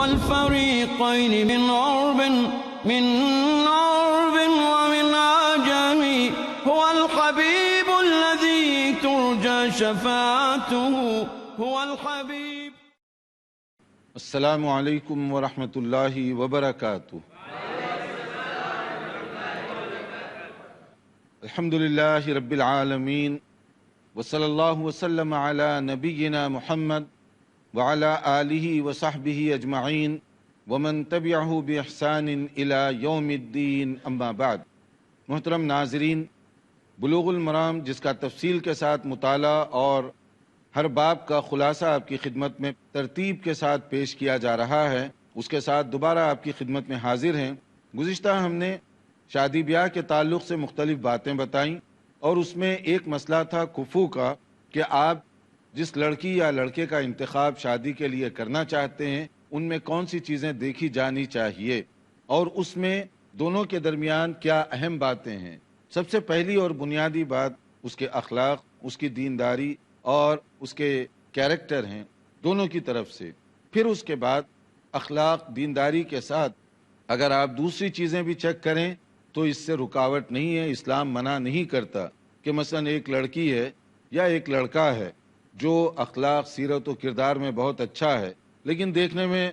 الفريقين من عرب ومن عجم هو الحبيب الذي ترجى شفاعته هو الحبيب. السلام علیکم ورحمۃ اللہ وبرکاتہ. الحمد للہ رب العالمین وصلی اللہ وسلم علی نبینا محمد وعلی آلہ وصحبہ اجمعین ومن تبعہ بإحسان الی یوم الدین، اما بعد. محترم ناظرین، بلوغ المرام جس کا تفصیل کے ساتھ مطالعہ اور ہر باب کا خلاصہ آپ کی خدمت میں ترتیب کے ساتھ پیش کیا جا رہا ہے، اس کے ساتھ دوبارہ آپ کی خدمت میں حاضر ہیں. گزشتہ ہم نے شادی بیاہ کے تعلق سے مختلف باتیں بتائیں، اور اس میں ایک مسئلہ تھا کفو کا، کہ آپ جس لڑکی یا لڑکے کا انتخاب شادی کے لیے کرنا چاہتے ہیں ان میں کون سی چیزیں دیکھی جانی چاہیے، اور اس میں دونوں کے درمیان کیا اہم باتیں ہیں. سب سے پہلی اور بنیادی بات اس کے اخلاق، اس کی دینداری اور اس کے کیریکٹر ہیں دونوں کی طرف سے. پھر اس کے بعد اخلاق دینداری کے ساتھ اگر آپ دوسری چیزیں بھی چیک کریں تو اس سے رکاوٹ نہیں ہے. اسلام منع نہیں کرتا کہ مثلا ایک لڑکی ہے یا ایک لڑکا ہے جو اخلاق، سیرت و کردار میں بہت اچھا ہے لیکن دیکھنے میں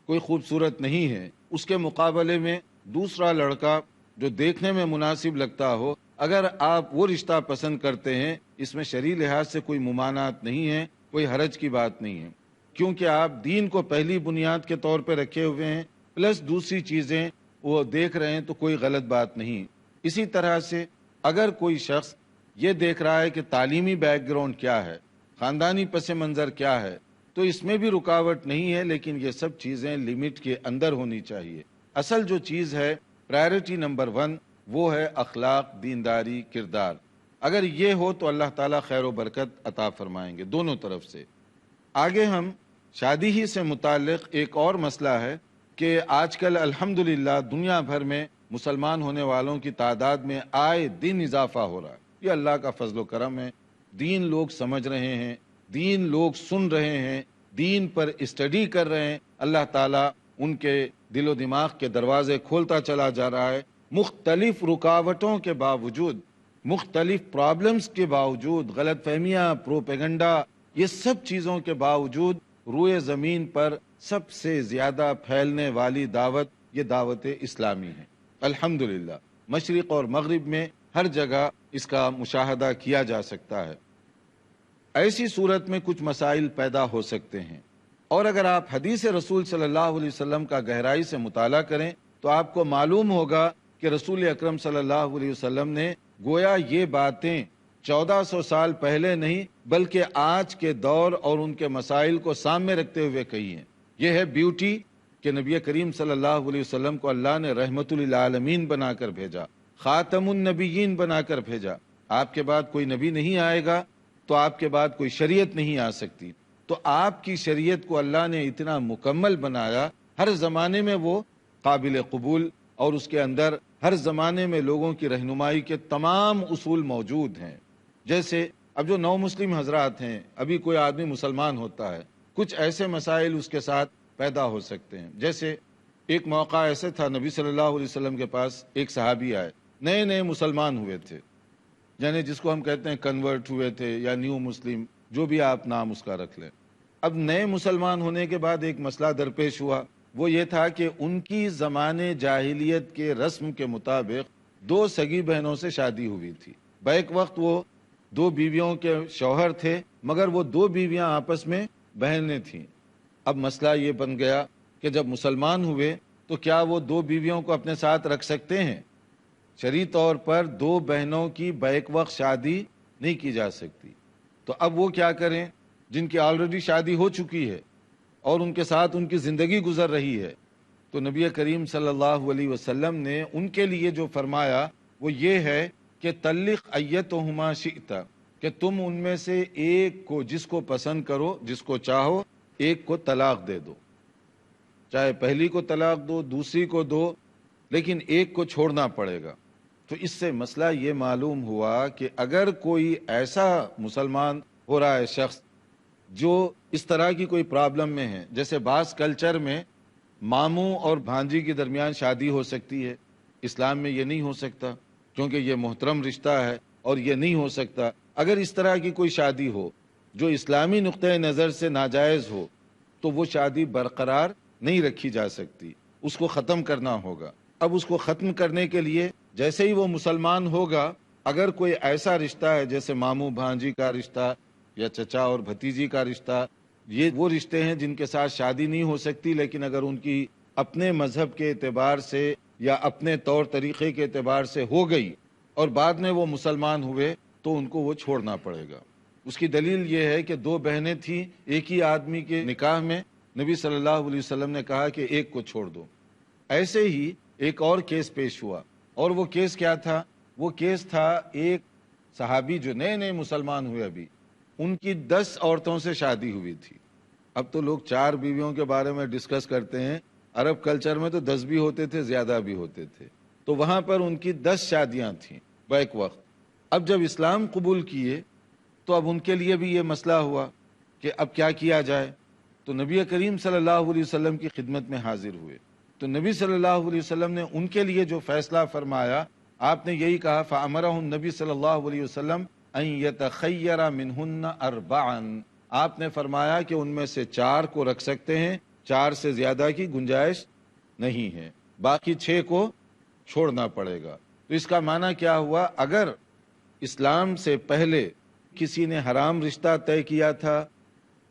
کوئی خوبصورت نہیں ہے، اس کے مقابلے میں دوسرا لڑکا جو دیکھنے میں مناسب لگتا ہو، اگر آپ وہ رشتہ پسند کرتے ہیں، اس میں شرعی لحاظ سے کوئی ممانعت نہیں ہے، کوئی حرج کی بات نہیں ہے، کیونکہ آپ دین کو پہلی بنیاد کے طور پہ رکھے ہوئے ہیں، پلس دوسری چیزیں وہ دیکھ رہے ہیں تو کوئی غلط بات نہیں. اسی طرح سے اگر کوئی شخص یہ دیکھ رہا ہے کہ تعلیمی بیک گراؤنڈ کیا ہے، خاندانی پس منظر کیا ہے، تو اس میں بھی رکاوٹ نہیں ہے، لیکن یہ سب چیزیں لمٹ کے اندر ہونی چاہیے. اصل جو چیز ہے، پرائرٹی نمبر 1، وہ ہے اخلاق، دینداری، کردار. اگر یہ ہو تو اللہ تعالیٰ خیر و برکت عطا فرمائیں گے دونوں طرف سے. آگے ہم شادی ہی سے متعلق ایک اور مسئلہ ہے کہ آج کل الحمدللہ دنیا بھر میں مسلمان ہونے والوں کی تعداد میں آئے دن اضافہ ہو رہا ہے. یہ اللہ کا فضل و کرم ہے. دین لوگ سمجھ رہے ہیں، دین لوگ سن رہے ہیں، دین پر اسٹڈی کر رہے ہیں. اللہ تعالیٰ ان کے دل و دماغ کے دروازے کھولتا چلا جا رہا ہے. مختلف رکاوٹوں کے باوجود، مختلف پرابلمز کے باوجود، غلط فہمیاں، پروپیگنڈا، یہ سب چیزوں کے باوجود روئے زمین پر سب سے زیادہ پھیلنے والی دعوت یہ دعوت اسلامی ہے. الحمدللہ مشرق اور مغرب میں ہر جگہ اس کا مشاہدہ کیا جا سکتا ہے. ایسی صورت میں کچھ مسائل پیدا ہو سکتے ہیں، اور اگر آپ حدیث رسول صلی اللہ علیہ وسلم کا گہرائی سے مطالعہ کریں تو آپ کو معلوم ہوگا کہ رسول اکرم صلی اللہ علیہ وسلم نے گویا یہ باتیں 1400 سال پہلے نہیں بلکہ آج کے دور اور ان کے مسائل کو سامنے رکھتے ہوئے کہی ہیں. یہ ہے بیوٹی کہ نبی کریم صلی اللہ علیہ وسلم کو اللہ نے رحمت للعالمین بنا کر بھیجا، خاتم النبیین بنا کر بھیجا. آپ کے بعد کوئی نبی نہیں آئے گا تو آپ کے بعد کوئی شریعت نہیں آ سکتی. تو آپ کی شریعت کو اللہ نے اتنا مکمل بنایا، ہر زمانے میں وہ قابل قبول، اور اس کے اندر ہر زمانے میں لوگوں کی رہنمائی کے تمام اصول موجود ہیں. جیسے اب جو نو مسلم حضرات ہیں، ابھی کوئی آدمی مسلمان ہوتا ہے، کچھ ایسے مسائل اس کے ساتھ پیدا ہو سکتے ہیں. جیسے ایک موقع ایسے تھا، نبی صلی اللہ علیہ وسلم کے پاس ایک صحابی آئے، نئے مسلمان ہوئے تھے، یعنی جس کو ہم کہتے ہیں کنورٹ ہوئے تھے یا نیو مسلم، جو بھی آپ نام اس کا رکھ لیں. اب نئے مسلمان ہونے کے بعد ایک مسئلہ درپیش ہوا، وہ یہ تھا کہ ان کی زمانے جاہلیت کے رسم کے مطابق 2 سگی بہنوں سے شادی ہوئی تھی. بیک وقت وہ 2 بیویوں کے شوہر تھے، مگر وہ 2 بیویاں آپس میں بہنیں تھیں. اب مسئلہ یہ بن گیا کہ جب مسلمان ہوئے تو کیا وہ 2 بیویوں کو اپنے ساتھ رکھ سکتے ہیں؟ شرعی طور پر 2 بہنوں کی بیک وقت شادی نہیں کی جا سکتی. تو اب وہ کیا کریں جن کی آلریڈی شادی ہو چکی ہے اور ان کے ساتھ ان کی زندگی گزر رہی ہے؟ تو نبی کریم صلی اللہ علیہ وسلم نے ان کے لیے جو فرمایا وہ یہ ہے کہ طلق ایتہما شئت، کہ تم ان میں سے ایک کو، جس کو پسند کرو، جس کو چاہو، ایک کو طلاق دے دو. چاہے پہلی کو طلاق دو، دوسری کو دو، لیکن ایک کو چھوڑنا پڑے گا. تو اس سے مسئلہ یہ معلوم ہوا کہ اگر کوئی ایسا مسلمان ہو رہا ہے شخص جو اس طرح کی کوئی پرابلم میں ہے، جیسے بعض کلچر میں ماموں اور بھانجی کے درمیان شادی ہو سکتی ہے، اسلام میں یہ نہیں ہو سکتا کیونکہ یہ محترم رشتہ ہے اور یہ نہیں ہو سکتا۔ اگر اس طرح کی کوئی شادی ہو جو اسلامی نقطۂ نظر سے ناجائز ہو تو وہ شادی برقرار نہیں رکھی جا سکتی، اس کو ختم کرنا ہوگا۔ اب اس کو ختم کرنے کے لیے جیسے ہی وہ مسلمان ہوگا، اگر کوئی ایسا رشتہ ہے جیسے ماموں بھانجی کا رشتہ یا چچا اور بھتیجی کا رشتہ، یہ وہ رشتے ہیں جن کے ساتھ شادی نہیں ہو سکتی، لیکن اگر ان کی اپنے مذہب کے اعتبار سے یا اپنے طور طریقے کے اعتبار سے ہو گئی اور بعد میں وہ مسلمان ہوئے تو ان کو وہ چھوڑنا پڑے گا۔ اس کی دلیل یہ ہے کہ دو بہنیں تھیں ایک ہی آدمی کے نکاح میں، نبی صلی اللہ علیہ وسلم نے کہا کہ ایک کو چھوڑ دو۔ ایسے ہی ایک اور کیس پیش ہوا، اور وہ کیس کیا تھا؟ وہ کیس تھا ایک صحابی جو نئے نئے مسلمان ہوئے، ابھی ان کی 10 عورتوں سے شادی ہوئی تھی۔ اب تو لوگ 4 بیویوں کے بارے میں ڈسکس کرتے ہیں، عرب کلچر میں تو 10 بھی ہوتے تھے، زیادہ بھی ہوتے تھے۔ تو وہاں پر ان کی 10 شادیاں تھیں بیک وقت۔ اب جب اسلام قبول کیے تو اب ان کے لیے بھی یہ مسئلہ ہوا کہ اب کیا کیا جائے، تو نبی کریم صلی اللہ علیہ وسلم کی خدمت میں حاضر ہوئے۔ تو نبی صلی اللہ علیہ وسلم نے ان کے لیے جو فیصلہ فرمایا، آپ نے یہی کہا فَأَمَرَهُمْ نبی صلی اللہ علیہ وسلم أَن يَتَخَيَّرَ مِنْهُنَّ أَرْبَعًا، آپ نے فرمایا کہ ان میں سے 4 کو رکھ سکتے ہیں، 4 سے زیادہ کی گنجائش نہیں ہے، باقی 6 کو چھوڑنا پڑے گا۔ تو اس کا معنی کیا ہوا؟ اگر اسلام سے پہلے کسی نے حرام رشتہ طے کیا تھا،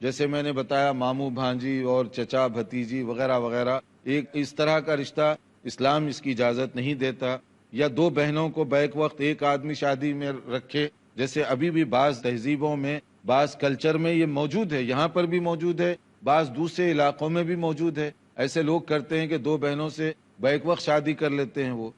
جیسے میں نے بتایا ماموں بھانجی اور چچا بھتیجی وغیرہ وغیرہ، ایک اس طرح کا رشتہ اسلام اس کی اجازت نہیں دیتا، یا 2 بہنوں کو بیک وقت ایک آدمی شادی میں رکھے، جیسے ابھی بھی بعض تہذیبوں میں، بعض کلچر میں یہ موجود ہے، یہاں پر بھی موجود ہے، بعض دوسرے علاقوں میں بھی موجود ہے۔ ایسے لوگ کرتے ہیں کہ 2 بہنوں سے بیک وقت شادی کر لیتے ہیں، وہ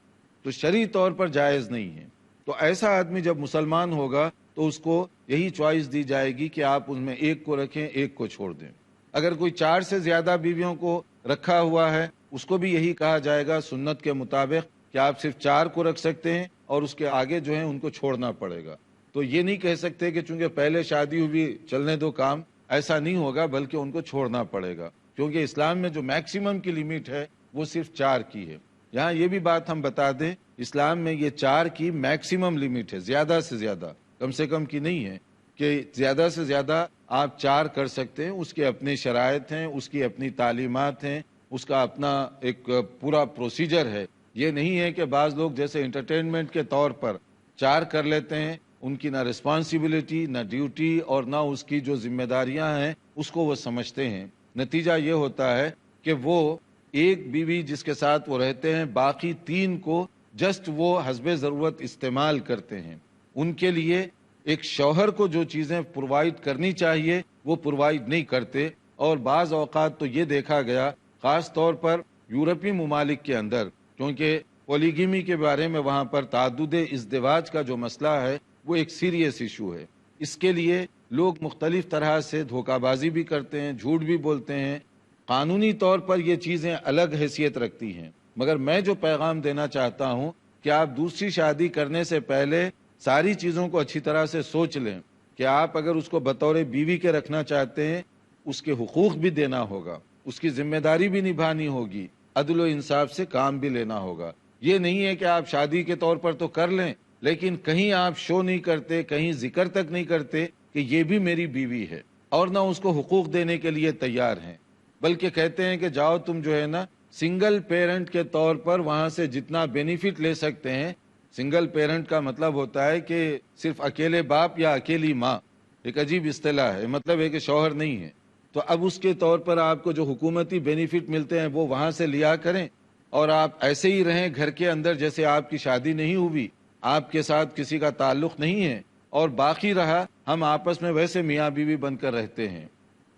تو شرعی طور پر جائز نہیں ہے۔ تو ایسا آدمی جب مسلمان ہوگا تو اس کو یہی چوائس دی جائے گی کہ آپ ان میں ایک کو رکھیں، ایک کو چھوڑ دیں۔ اگر کوئی 4 سے زیادہ بیویوں کو رکھا ہوا ہے، اس کو بھی یہی کہا جائے گا سنت کے مطابق کہ آپ صرف 4 کو رکھ سکتے ہیں اور اس کے آگے جو ہیں ان کو چھوڑنا پڑے گا۔ تو یہ نہیں کہہ سکتے کہ چونکہ پہلے شادی ہوئی چلنے دو کام، ایسا نہیں ہوگا، بلکہ ان کو چھوڑنا پڑے گا، کیونکہ اسلام میں جو میکسیمم کی لیمٹ ہے وہ صرف 4 کی ہے۔ یہاں یہ بھی بات ہم بتا دیں، اسلام میں یہ 4 کی میکسیمم لیمٹ ہے، زیادہ سے زیادہ، کم سے کم کی نہیں ہے کہ زیادہ سے زیادہ آپ 4 کر سکتے ہیں۔ اس کے اپنے شرائط ہیں، اس کی اپنی تعلیمات ہیں، اس کا اپنا ایک پورا پروسیجر ہے۔ یہ نہیں ہے کہ بعض لوگ جیسے انٹرٹینمنٹ کے طور پر 4 کر لیتے ہیں، ان کی نہ رسپانسبلٹی، نہ ڈیوٹی اور نہ اس کی جو ذمہ داریاں ہیں اس کو وہ سمجھتے ہیں۔ نتیجہ یہ ہوتا ہے کہ وہ ایک بیوی جس کے ساتھ وہ رہتے ہیں، باقی 3 کو جسٹ وہ حسب ضرورت استعمال کرتے ہیں۔ ان کے لیے ایک شوہر کو جو چیزیں پرووائڈ کرنی چاہیے وہ پرووائڈ نہیں کرتے۔ اور بعض اوقات تو یہ دیکھا گیا، خاص طور پر یورپی ممالک کے اندر، کیونکہ پولیگیمی کے بارے میں وہاں پر تعدد ازدواج کا جو مسئلہ ہے وہ ایک سیریس ایشو ہے۔ اس کے لیے لوگ مختلف طرح سے دھوکہ بازی بھی کرتے ہیں، جھوٹ بھی بولتے ہیں۔ قانونی طور پر یہ چیزیں الگ حیثیت رکھتی ہیں، مگر میں جو پیغام دینا چاہتا ہوں کہ آپ دوسری شادی کرنے سے پہلے ساری چیزوں کو اچھی طرح سے سوچ لیں کہ آپ اگر اس کو بطور بیوی کے رکھنا چاہتے ہیں، اس کے حقوق بھی دینا ہوگا، اس کی ذمہ داری بھی نبھانی ہوگی، عدل و انصاف سے کام بھی لینا ہوگا۔ یہ نہیں ہے کہ آپ شادی کے طور پر تو کر لیں، لیکن کہیں آپ شو نہیں کرتے، کہیں ذکر تک نہیں کرتے کہ یہ بھی میری بیوی ہے، اور نہ اس کو حقوق دینے کے لیے تیار ہیں، بلکہ کہتے ہیں کہ جاؤ تم جو ہے نا سنگل پیرنٹ کے طور پر وہاں سے جتنا بینیفٹ لے سکتے ہیں۔ سنگل پیرنٹ کا مطلب ہوتا ہے کہ صرف اکیلے باپ یا اکیلی ماں، ایک عجیب اصطلاح ہے، مطلب ہے کہ شوہر نہیں ہے۔ تو اب اس کے طور پر آپ کو جو حکومتی بینیفٹ ملتے ہیں وہ وہاں سے لیا کریں، اور آپ ایسے ہی رہیں گھر کے اندر جیسے آپ کی شادی نہیں ہوئی، آپ کے ساتھ کسی کا تعلق نہیں ہے، اور باقی رہا ہم آپس میں ویسے میاں بیوی بن کر رہتے ہیں۔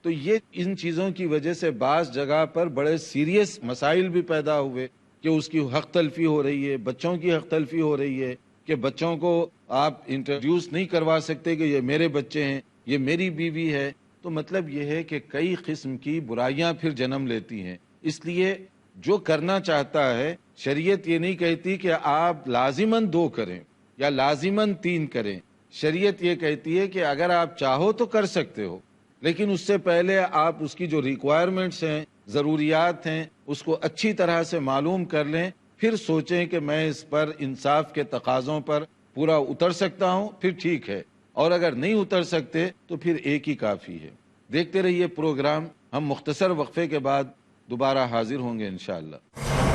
تو یہ ان چیزوں کی وجہ سے بعض جگہ پر بڑے سیریس مسائل بھی پیدا ہوئے کہ اس کی حق تلفی ہو رہی ہے، بچوں کی حق تلفی ہو رہی ہے، کہ بچوں کو آپ انٹروڈیوس نہیں کروا سکتے کہ یہ میرے بچے ہیں، یہ میری بیوی ہے۔ تو مطلب یہ ہے کہ کئی قسم کی برائیاں پھر جنم لیتی ہیں۔ اس لیے جو کرنا چاہتا ہے، شریعت یہ نہیں کہتی کہ آپ لازماً 2 کریں یا لازماً 3 کریں۔ شریعت یہ کہتی ہے کہ اگر آپ چاہو تو کر سکتے ہو، لیکن اس سے پہلے آپ اس کی جو ریکوائرمنٹس ہیں، ضروریات ہیں اس کو اچھی طرح سے معلوم کر لیں، پھر سوچیں کہ میں اس پر انصاف کے تقاضوں پر پورا اتر سکتا ہوں، پھر ٹھیک ہے، اور اگر نہیں اتر سکتے تو پھر ایک ہی کافی ہے۔ دیکھتے رہیے پروگرام، ہم مختصر وقفے کے بعد دوبارہ حاضر ہوں گے انشاءاللہ۔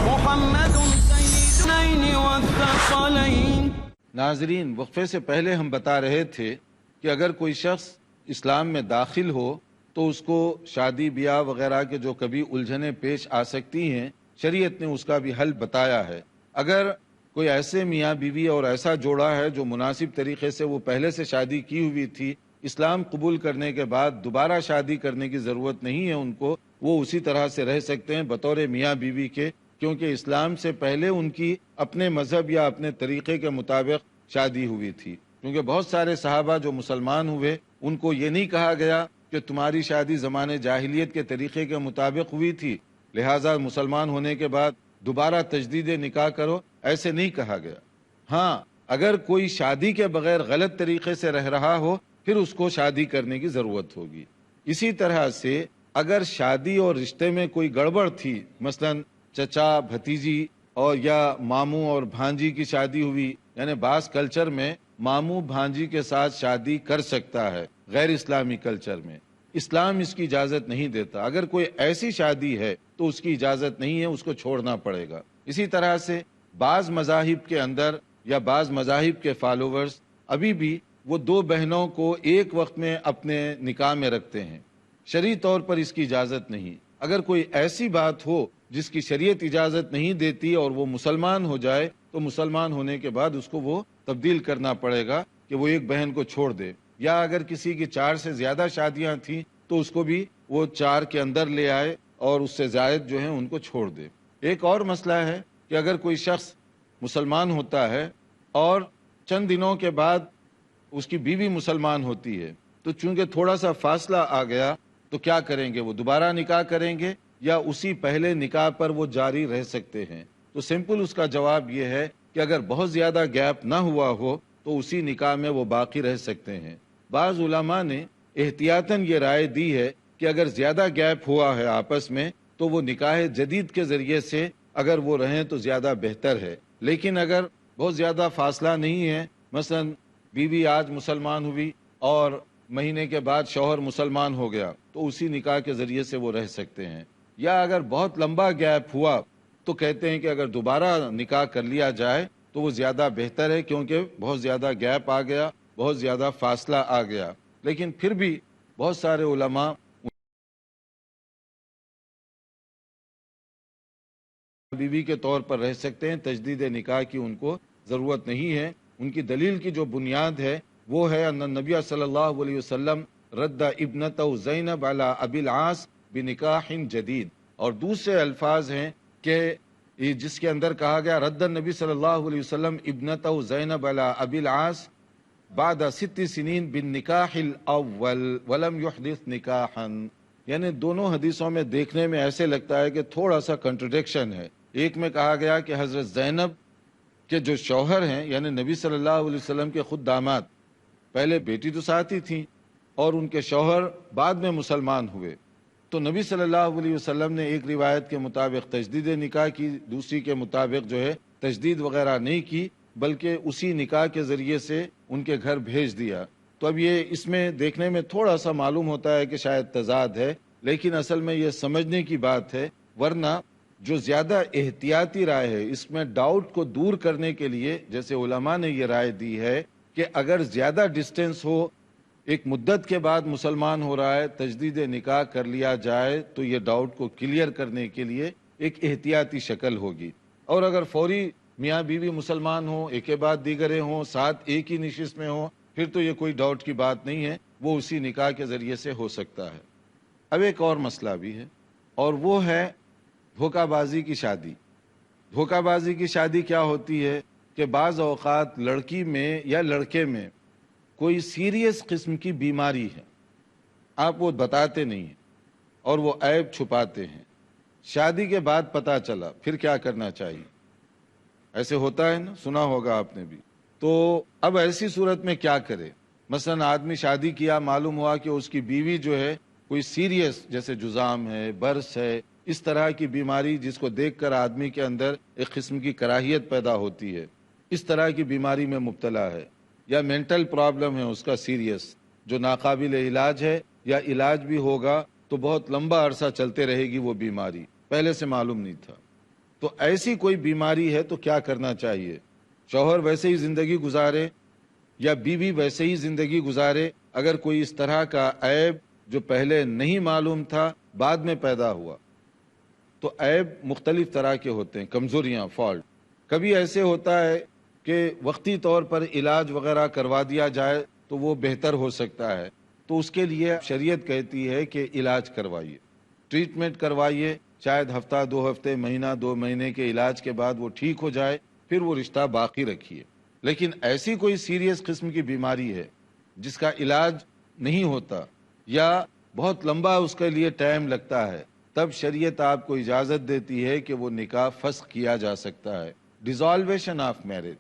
محمد سید النین والثقلین۔ ناظرین، وقفے سے پہلے ہم بتا رہے تھے کہ اگر کوئی شخص اسلام میں داخل ہو تو اس کو شادی بیاہ وغیرہ کے جو کبھی الجھنیں پیش آ سکتی ہیں، شریعت نے اس کا بھی حل بتایا ہے۔ اگر کوئی ایسے میاں بیوی اور ایسا جوڑا ہے جو مناسب طریقے سے وہ پہلے سے شادی کی ہوئی تھی، اسلام قبول کرنے کے بعد دوبارہ شادی کرنے کی ضرورت نہیں ہے ان کو، وہ اسی طرح سے رہ سکتے ہیں بطور میاں بیوی کے، کیونکہ اسلام سے پہلے ان کی اپنے مذہب یا اپنے طریقے کے مطابق شادی ہوئی تھی۔ کیونکہ بہت سارے صحابہ جو مسلمان ہوئے ان کو یہ نہیں کہا گیا کہ تمہاری شادی زمانے جاہلیت کے طریقے کے مطابق ہوئی تھی لہٰذا مسلمان ہونے کے بعد دوبارہ تجدید نکاح کرو، ایسے نہیں کہا گیا۔ ہاں، اگر کوئی شادی کے بغیر غلط طریقے سے رہ رہا ہو پھر اس کو شادی کرنے کی ضرورت ہوگی۔ اسی طرح سے اگر شادی اور رشتے میں کوئی گڑبڑ تھی، مثلا چچا بھتیجی اور یا ماموں اور بھانجی کی شادی ہوئی، یعنی بعض کلچر میں ماموں بھانجی کے ساتھ شادی کر سکتا ہے، غیر اسلامی کلچر میں اسلام اس کی اجازت نہیں دیتا۔ اگر کوئی ایسی شادی ہے تو اس کی اجازت نہیں ہے، اس کو چھوڑنا پڑے گا۔ اسی طرح سے بعض مذاہب کے اندر یا بعض مذاہب کے فالوورز ابھی بھی وہ دو بہنوں کو ایک وقت میں اپنے نکاح میں رکھتے ہیں، شرعی طور پر اس کی اجازت نہیں۔ اگر کوئی ایسی بات ہو جس کی شریعت اجازت نہیں دیتی اور وہ مسلمان ہو جائے تو مسلمان ہونے کے بعد اس کو وہ تبدیل کرنا پڑے گا کہ وہ ایک بہن کو چھوڑ دے، یا اگر کسی کی 4 سے زیادہ شادیاں تھیں تو اس کو بھی وہ 4 کے اندر لے آئے اور اس سے زائد جو ہیں ان کو چھوڑ دے۔ ایک اور مسئلہ ہے کہ اگر کوئی شخص مسلمان ہوتا ہے اور چند دنوں کے بعد اس کی بیوی مسلمان ہوتی ہے تو چونکہ تھوڑا سا فاصلہ آ گیا تو کیا کریں گے؟ وہ دوبارہ نکاح کریں گے یا اسی پہلے نکاح پر وہ جاری رہ سکتے ہیں؟ تو سمپل اس کا جواب یہ ہے کہ اگر بہت زیادہ گیپ نہ ہوا ہو تو اسی نکاح میں وہ باقی رہ سکتے ہیں۔ بعض علماء نے احتیاطاً یہ رائے دی ہے کہ اگر زیادہ گیپ ہوا ہے آپس میں تو وہ نکاح جدید کے ذریعے سے اگر وہ رہیں تو زیادہ بہتر ہے، لیکن اگر بہت زیادہ فاصلہ نہیں ہے، مثلا بیوی آج مسلمان ہوئی اور مہینے کے بعد شوہر مسلمان ہو گیا تو اسی نکاح کے ذریعے سے وہ رہ سکتے ہیں، یا اگر بہت لمبا گیپ ہوا تو کہتے ہیں کہ اگر دوبارہ نکاح کر لیا جائے تو وہ زیادہ بہتر ہے، کیونکہ بہت زیادہ گیپ آ گیا، بہت زیادہ فاصلہ آ گیا۔ لیکن پھر بھی بہت سارے علماء بیوی کے طور پر رہ سکتے ہیں، تجدید نکاح کی ان کو ضرورت نہیں ہے۔ ان کی دلیل کی جو بنیاد ہے وہ ہے ان نبی صلی اللہ علیہ وسلم رد ابنتہ زینب علی ابی العاص بنکاح جدید، اور دوسرے الفاظ ہیں کہ جس کے اندر کہا گیا رد النبی صلی اللہ علیہ وسلم ابنتہ زینب علی ابی العاص بعد 6 سنین بالنکاح الاول ولم یحدث نکاحا، یعنی دونوں حدیثوں میں دیکھنے میں ایسے لگتا ہے کہ تھوڑا سا کنٹرڈکشن ہے۔ ایک میں کہا گیا کہ حضرت زینب کے جو شوہر ہیں یعنی نبی صلی اللہ علیہ وسلم کے خود داماد، پہلے بیٹی تو ساتھ ہی تھیں اور ان کے شوہر بعد میں مسلمان ہوئے، تو نبی صلی اللہ علیہ وسلم نے ایک روایت کے مطابق تجدید نکاح کی، دوسری کے مطابق جو ہے تجدید وغیرہ نہیں کی، بلکہ اسی نکاح کے ذریعے سے ان کے گھر بھیج دیا۔ تو اب یہ اس میں دیکھنے میں تھوڑا سا معلوم ہوتا ہے کہ شاید تضاد ہے، لیکن اصل میں یہ سمجھنے کی بات ہے، ورنہ جو زیادہ احتیاطی رائے ہے اس میں ڈاؤٹ کو دور کرنے کے لیے جیسے علماء نے یہ رائے دی ہے کہ اگر زیادہ ڈسٹینس ہو، ایک مدت کے بعد مسلمان ہو رہا ہے، تجدید نکاح کر لیا جائے تو یہ ڈاؤٹ کو کلیئر کرنے کے لیے ایک احتیاطی شکل ہوگی۔ اور اگر فوری میاں بیوی مسلمان ہوں، ایک کے بعد دیگرے ہوں، ساتھ ایک ہی نشست میں ہوں، پھر تو یہ کوئی ڈاؤٹ کی بات نہیں ہے، وہ اسی نکاح کے ذریعے سے ہو سکتا ہے۔ اب ایک اور مسئلہ بھی ہے اور وہ ہے دھوکہ بازی کی شادی۔ دھوکہ بازی کی شادی کیا ہوتی ہے کہ بعض اوقات لڑکی میں یا لڑکے میں کوئی سیریس قسم کی بیماری ہے، آپ وہ بتاتے نہیں ہیں اور وہ عیب چھپاتے ہیں، شادی کے بعد پتہ چلا، پھر کیا کرنا چاہیے؟ ایسے ہوتا ہے نا، سنا ہوگا آپ نے بھی۔ تو اب ایسی صورت میں کیا کرے؟ مثلا آدمی شادی کیا، معلوم ہوا کہ اس کی بیوی جو ہے کوئی سیریس جیسے جزام ہے، برس ہے اس طرح کی بیماری جس کو دیکھ کر آدمی کے اندر ایک قسم کی کراہیت پیدا ہوتی ہے، اس طرح کی بیماری میں مبتلا ہے، یا مینٹل پرابلم ہے اس کا سیریس جو ناقابل علاج ہے، یا علاج بھی ہوگا تو بہت لمبا عرصہ چلتے رہے گی وہ بیماری، پہلے سے معلوم نہیں تھا، تو ایسی کوئی بیماری ہے تو کیا کرنا چاہیے؟ شوہر ویسے ہی زندگی گزارے یا بیوی ویسے ہی زندگی گزارے؟ اگر کوئی اس طرح کا عیب جو پہلے نہیں معلوم تھا بعد میں پیدا ہوا، تو عیب مختلف طرح کے ہوتے ہیں، کمزوریاں، فالٹ۔ کبھی ایسے ہوتا ہے کہ وقتی طور پر علاج وغیرہ کروا دیا جائے تو وہ بہتر ہو سکتا ہے، تو اس کے لیے شریعت کہتی ہے کہ علاج کروائیے، ٹریٹمنٹ کروائیے، شاید ہفتہ، 2 ہفتے، مہینہ، 2 مہینے کے علاج کے بعد وہ ٹھیک ہو جائے، پھر وہ رشتہ باقی رکھیے۔ لیکن ایسی کوئی سیریس قسم کی بیماری ہے جس کا علاج نہیں ہوتا یا بہت لمبا اس کے لیے ٹائم لگتا ہے، تب شریعت آپ کو اجازت دیتی ہے کہ وہ نکاح فسخ کیا جا سکتا ہے، ڈیزالویشن آف میرج،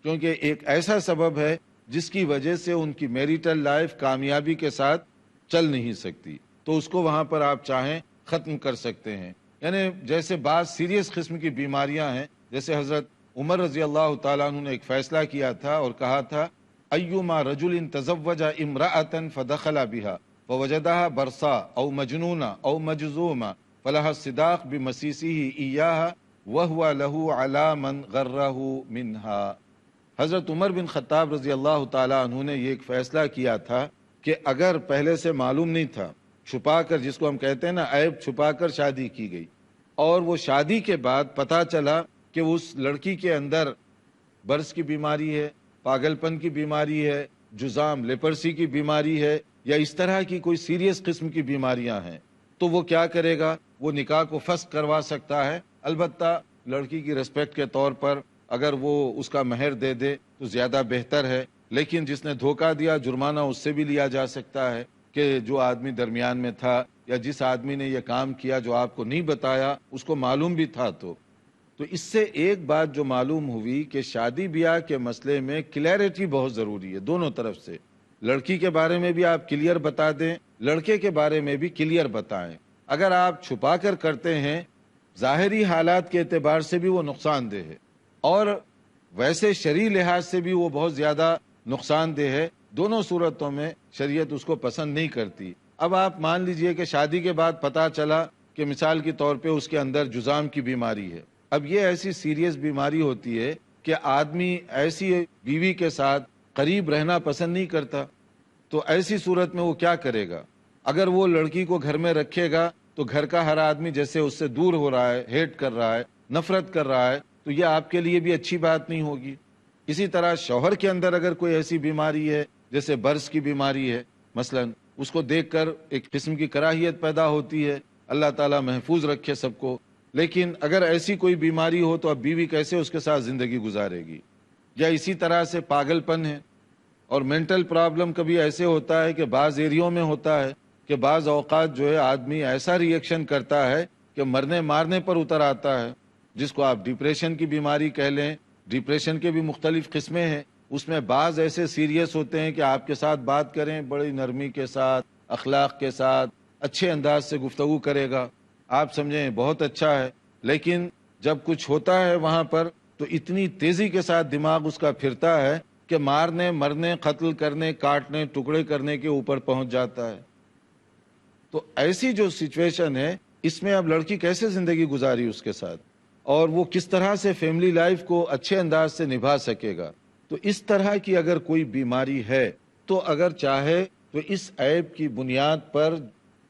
کیونکہ ایک ایسا سبب ہے جس کی وجہ سے ان کی میریٹل لائف کامیابی کے ساتھ چل نہیں سکتی، تو اس کو وہاں پر آپ چاہیں ختم کر سکتے ہیں۔ یعنی جیسے بعض سیریس قسم کی بیماریاں ہیں، جیسے حضرت عمر رضی اللہ تعالیٰ عنہ نے ایک فیصلہ کیا تھا اور کہا تھا ایما رجل تزوج امرأة فدخل بها فوجدها برصا او مجنونہ او مجزومہ فلها الصداق بمسیسه ایاها وهو له على من غره منها۔ حضرت عمر بن خطاب رضی اللہ تعالیٰ عنہ نے یہ ایک فیصلہ کیا تھا کہ اگر پہلے سے معلوم نہیں تھا، چھپا کر، جس کو ہم کہتے ہیں نا عیب چھپا کر شادی کی گئی، اور وہ شادی کے بعد پتہ چلا کہ اس لڑکی کے اندر برس کی بیماری ہے، پاگل پن کی بیماری ہے، جزام لیپرسی کی بیماری ہے، یا اس طرح کی کوئی سیریس قسم کی بیماریاں ہیں، تو وہ کیا کرے گا؟ وہ نکاح کو فسخ کروا سکتا ہے، البتہ لڑکی کی ریسپیکٹ کے طور پر اگر وہ اس کا مہر دے دے تو زیادہ بہتر ہے، لیکن جس نے دھوکہ دیا جرمانہ اس سے بھی لیا جا سکتا ہے کہ جو آدمی درمیان میں تھا یا جس آدمی نے یہ کام کیا جو آپ کو نہیں بتایا، اس کو معلوم بھی تھا۔ تو اس سے ایک بات جو معلوم ہوئی کہ شادی بیاہ کے مسئلے میں کلیئرٹی بہت ضروری ہے دونوں طرف سے، لڑکی کے بارے میں بھی آپ کلیئر بتا دیں، لڑکے کے بارے میں بھی کلیئر بتائیں۔ اگر آپ چھپا کر کرتے ہیں، ظاہری حالات کے اعتبار سے بھی وہ نقصان دہ ہے اور ویسے شرعی لحاظ سے بھی وہ بہت زیادہ نقصان دہ ہے، دونوں صورتوں میں شریعت اس کو پسند نہیں کرتی۔ اب آپ مان لیجئے کہ شادی کے بعد پتہ چلا کہ مثال کے طور پہ اس کے اندر جزام کی بیماری ہے، اب یہ ایسی سیریس بیماری ہوتی ہے کہ آدمی ایسی بیوی کے ساتھ قریب رہنا پسند نہیں کرتا، تو ایسی صورت میں وہ کیا کرے گا؟ اگر وہ لڑکی کو گھر میں رکھے گا تو گھر کا ہر آدمی جیسے اس سے دور ہو رہا ہے، ہیٹ کر رہا ہے، نفرت کر رہا ہے، تو یہ آپ کے لیے بھی اچھی بات نہیں ہوگی۔ اسی طرح شوہر کے اندر اگر کوئی ایسی بیماری ہے جیسے برس کی بیماری ہے مثلا، اس کو دیکھ کر ایک قسم کی کراہیت پیدا ہوتی ہے، اللہ تعالیٰ محفوظ رکھے سب کو، لیکن اگر ایسی کوئی بیماری ہو تو اب بیوی کیسے اس کے ساتھ زندگی گزارے گی؟ یا اسی طرح سے پاگل پن ہے اور مینٹل پرابلم کبھی ایسے ہوتا ہے کہ بعض ایریوں میں ہوتا ہے کہ بعض اوقات جو ہے آدمی ایسا ریئیکشن کرتا ہے کہ مرنے مارنے پر اتر آتا ہے، جس کو آپ ڈپریشن کی بیماری کہہ لیں۔ ڈپریشن کے بھی مختلف قسمیں ہیں، اس میں بعض ایسے سیریس ہوتے ہیں کہ آپ کے ساتھ بات کریں بڑی نرمی کے ساتھ، اخلاق کے ساتھ، اچھے انداز سے گفتگو کرے گا، آپ سمجھیں بہت اچھا ہے، لیکن جب کچھ ہوتا ہے وہاں پر تو اتنی تیزی کے ساتھ دماغ اس کا پھرتا ہے کہ مارنے، مرنے، قتل کرنے، کاٹنے، ٹکڑے کرنے کے اوپر پہنچ جاتا ہے۔ تو ایسی جو سچویشن ہے، اس میں اب لڑکی کیسے زندگی گزاری اس کے ساتھ، اور وہ کس طرح سے فیملی لائف کو اچھے انداز سے نبھا سکے گا؟ تو اس طرح کی اگر کوئی بیماری ہے تو اگر چاہے تو اس عیب کی بنیاد پر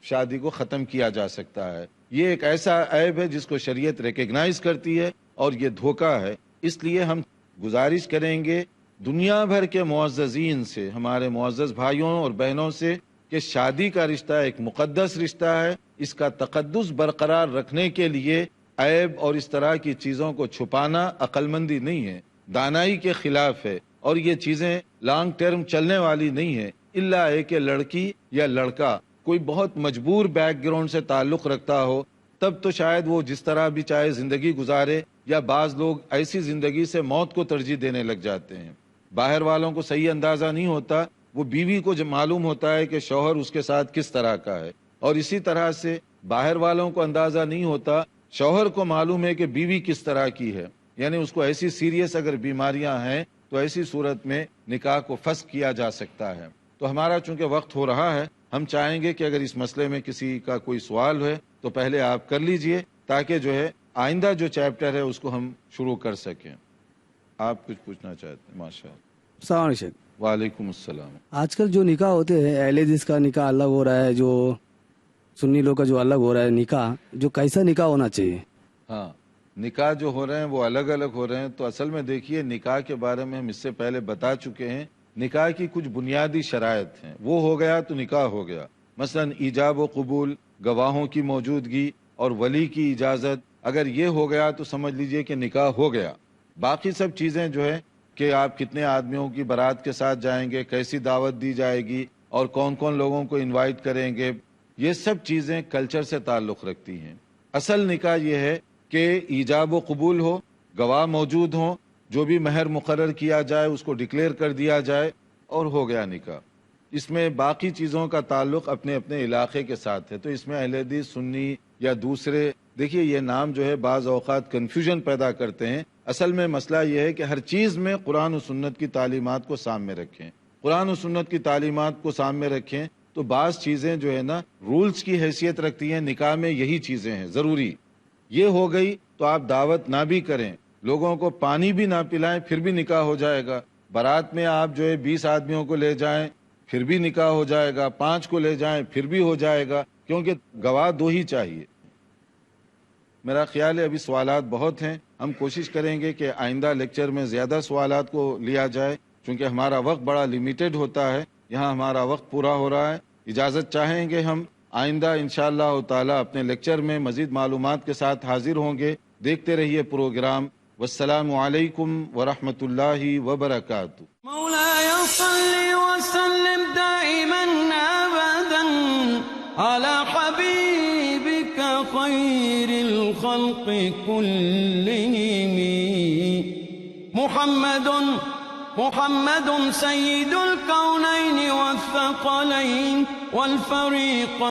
شادی کو ختم کیا جا سکتا ہے۔ یہ ایک ایسا عیب ہے جس کو شریعت ریکگنائز کرتی ہے اور یہ دھوکہ ہے، اس لیے ہم گزارش کریں گے دنیا بھر کے معززین سے، ہمارے معزز بھائیوں اور بہنوں سے، کہ شادی کا رشتہ ایک مقدس رشتہ ہے، اس کا تقدس برقرار رکھنے کے لیے عیب اور اس طرح کی چیزوں کو چھپانا عقل مندی نہیں ہے، دانائی کے خلاف ہے، اور یہ چیزیں لانگ ٹرم چلنے والی نہیں ہے، الا ہے کہ لڑکی یا لڑکا کوئی بہت مجبور بیک گراؤنڈ سے تعلق رکھتا ہو، تب تو شاید وہ جس طرح بھی چاہے زندگی گزارے، یا بعض لوگ ایسی زندگی سے موت کو ترجیح دینے لگ جاتے ہیں۔ باہر والوں کو صحیح اندازہ نہیں ہوتا، وہ بیوی کو جب معلوم ہوتا ہے کہ شوہر اس کے ساتھ کس طرح کا ہے اور اسی طرح سے باہر والوں کو اندازہ نہیں ہوتا، شوہر کو معلوم ہے کہ بیوی کس طرح کی ہے، یعنی اس کو ایسی سیریس اگر بیماریاں ہیں تو ایسی صورت میں نکاح کو فسخ کیا جا سکتا ہے۔ تو ہمارا چونکہ وقت ہو رہا ہے، ہم چاہیں گے کہ اگر اس مسئلے میں کسی کا کوئی سوال ہے تو پہلے آپ کر لیجئے، تاکہ جو ہے آئندہ جو چیپٹر ہے اس کو ہم شروع کر سکیں۔ آپ کچھ پوچھنا چاہتے ہیں؟ ماشاء اللہ۔ السلام علیکم شیخ۔ وعلیکم السلام۔ آج کل جو نکاح ہوتے ہیں، اہل حدیث کا نکاح الگ ہو رہا ہے، جو سنی لوگ کا جو الگ ہو رہا ہے نکاح، جو کیسا نکاح ہونا چاہیے؟ ہاں، نکاح جو ہو رہے ہیں وہ الگ الگ ہو رہے ہیں۔ تو اصل میں دیکھیے، نکاح کے بارے میں ہم اس سے پہلے بتا چکے ہیں، نکاح کی کچھ بنیادی شرائط ہیں، وہ ہو گیا تو نکاح ہو گیا۔ مثلا ایجاب و قبول، گواہوں کی موجودگی اور ولی کی اجازت، اگر یہ ہو گیا تو سمجھ لیجئے کہ نکاح ہو گیا۔ باقی سب چیزیں جو ہے کہ آپ کتنے آدمیوں کی بارات کے ساتھ جائیں گے، کیسی دعوت دی جائے گی اور کون کون لوگوں کو انوائٹ کریں گے، یہ سب چیزیں کلچر سے تعلق رکھتی ہیں۔ اصل نکاح یہ ہے کہ ایجاب و قبول ہو، گواہ موجود ہوں، جو بھی مہر مقرر کیا جائے اس کو ڈکلیئر کر دیا جائے اور ہو گیا نکاح۔ اس میں باقی چیزوں کا تعلق اپنے اپنے علاقے کے ساتھ ہے۔ تو اس میں اہل حدیث، سنی یا دوسرے، دیکھیے یہ نام جو ہے بعض اوقات کنفیوژن پیدا کرتے ہیں۔ اصل میں مسئلہ یہ ہے کہ ہر چیز میں قرآن و سنت کی تعلیمات کو سامنے رکھیں، قرآن و سنت کی تعلیمات کو سامنے رکھیں تو بعض چیزیں جو ہے نا رولز کی حیثیت رکھتی ہیں۔ نکاح میں یہی چیزیں ہیں ضروری، یہ ہو گئی تو آپ دعوت نہ بھی کریں، لوگوں کو پانی بھی نہ پلائیں، پھر بھی نکاح ہو جائے گا۔ بارات میں آپ جو ہے 20 آدمیوں کو لے جائیں، پھر بھی نکاح ہو جائے گا، 5 کو لے جائیں پھر بھی ہو جائے گا، کیونکہ گواہ 2 ہی چاہیے۔ میرا خیال ہے ابھی سوالات بہت ہیں، ہم کوشش کریں گے کہ آئندہ لیکچر میں زیادہ سوالات کو لیا جائے، چونکہ ہمارا وقت بڑا لیمیٹڈ ہوتا ہے، یہاں ہمارا وقت پورا ہو رہا ہے۔ اجازت چاہیں گے ہم آئندہ انشاءاللہ تعالی اپنے لیکچر میں مزید معلومات کے ساتھ حاضر ہوں گے۔ دیکھتے رہیے پروگرام۔ والسلام علیکم ورحمۃ اللہ وبرکاتہ۔ مولاي صل وسلم دائما ابدا على حبيبك خير الخلق كلهم محمد سيد الكونين والثقلين والفريق